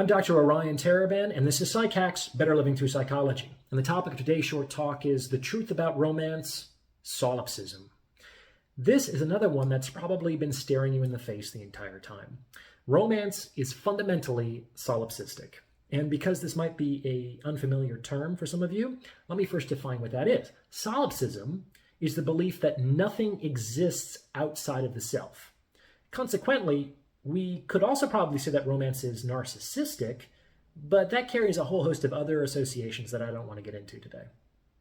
I'm Dr. Orion Taraban, and this is Psych Hacks, Better Living Through Psychology. And the topic of today's short talk is the truth about romance, solipsism. This is another one that's probably been staring you in the face the entire time. Romance is fundamentally solipsistic. And because this might be an unfamiliar term for some of you, let me first define what that is. Solipsism is the belief that nothing exists outside of the self. Consequently, we could also probably say that romance is narcissistic, but that carries a whole host of other associations that I don't want to get into today.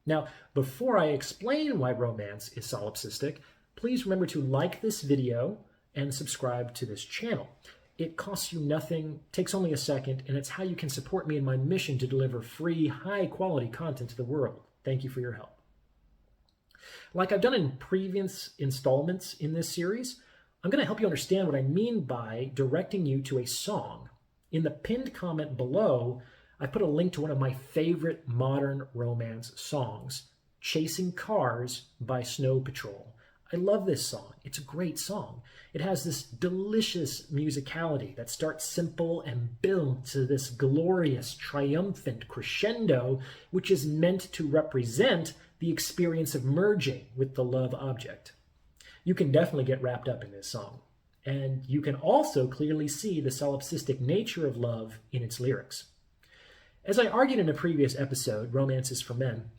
Now, before I explain why romance is solipsistic, please remember to like this video and subscribe to this channel. It costs you nothing, takes only a second, and it's how you can support me in my mission to deliver free, high-quality content to the world. Thank you for your help. Like I've done in previous installments in this series, I'm going to help you understand what I mean by directing you to a song. In the pinned comment below, I put a link to one of my favorite modern romance songs, Chasing Cars by Snow Patrol. I love this song. It's a great song. It has this delicious musicality that starts simple and builds to this glorious, triumphant crescendo, which is meant to represent the experience of merging with the love object. You can definitely get wrapped up in this song. And you can also clearly see the solipsistic nature of love in its lyrics. As I argued in a previous episode, Romance is for Men,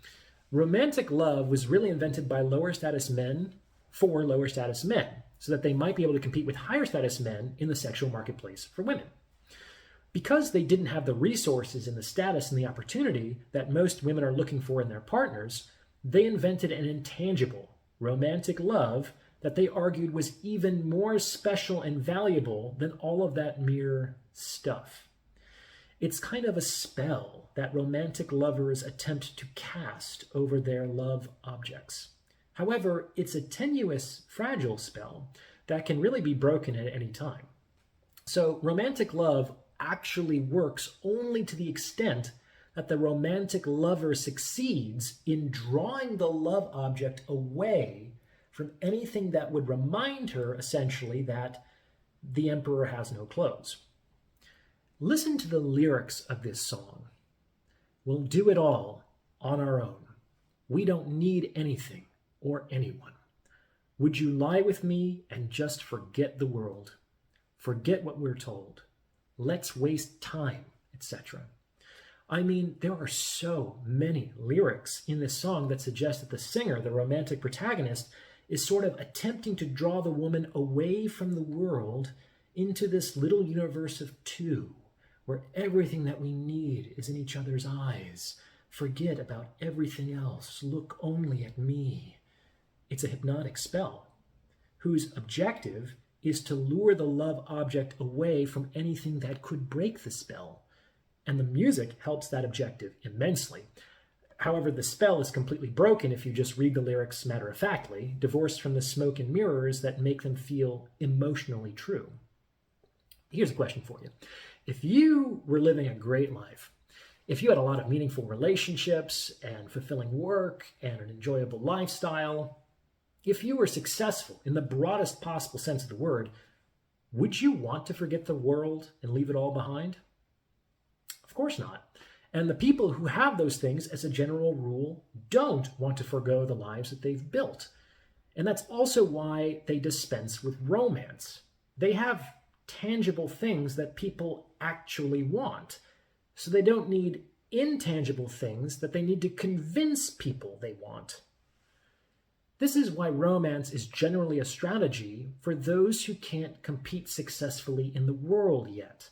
romantic love was really invented by lower status men for lower status men, so that they might be able to compete with higher status men in the sexual marketplace for women. Because they didn't have the resources and the status and the opportunity that most women are looking for in their partners, they invented an intangible, romantic love that they argued was even more special and valuable than all of that mere stuff. It's kind of a spell that romantic lovers attempt to cast over their love objects. However, it's a tenuous, fragile spell that can really be broken at any time. So romantic love actually works only to the extent that the romantic lover succeeds in drawing the love object away from anything that would remind her, essentially, that the emperor has no clothes. Listen to the lyrics of this song. We'll do it all on our own. We don't need anything or anyone. Would you lie with me and just forget the world? Forget what we're told. Let's waste time, etc. I mean, there are so many lyrics in this song that suggest that the singer, the romantic protagonist, is sort of attempting to draw the woman away from the world into this little universe of two, where everything that we need is in each other's eyes. Forget about everything else. Look only at me. It's a hypnotic spell whose objective is to lure the love object away from anything that could break the spell. And the music helps that objective immensely. However, the spell is completely broken if you just read the lyrics matter-of-factly, divorced from the smoke and mirrors that make them feel emotionally true. Here's a question for you. If you were living a great life, if you had a lot of meaningful relationships and fulfilling work and an enjoyable lifestyle, if you were successful in the broadest possible sense of the word, would you want to forget the world and leave it all behind? Of course not. And the people who have those things, as a general rule, don't want to forgo the lives that they've built. And that's also why they dispense with romance. They have tangible things that people actually want. So they don't need intangible things that they need to convince people they want. This is why romance is generally a strategy for those who can't compete successfully in the world yet,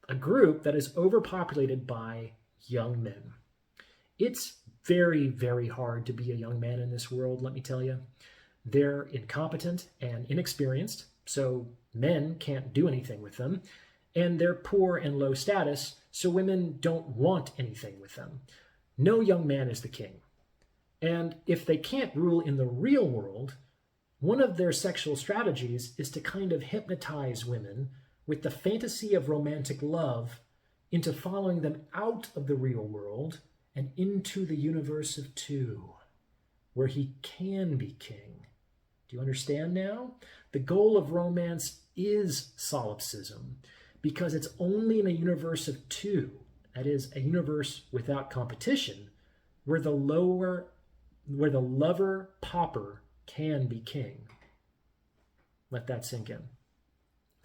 a group that is overpopulated by young men. It's very, very hard to be a young man in this world, let me tell you. They're incompetent and inexperienced, so men can't do anything with them, and they're poor and low status, so women don't want anything with them. No young man is the king. And if they can't rule in the real world, one of their sexual strategies is to kind of hypnotize women with the fantasy of romantic love into following them out of the real world and into the universe of two, where he can be king. Do you understand now? The goal of romance is solipsism, because it's only in a universe of two, that is, a universe without competition, where the lover pauper can be king. Let that sink in.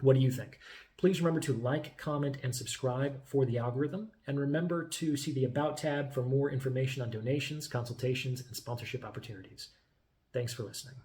What do you think? Please remember to like, comment, and subscribe for the algorithm. And remember to see the About tab for more information on donations, consultations, and sponsorship opportunities. Thanks for listening.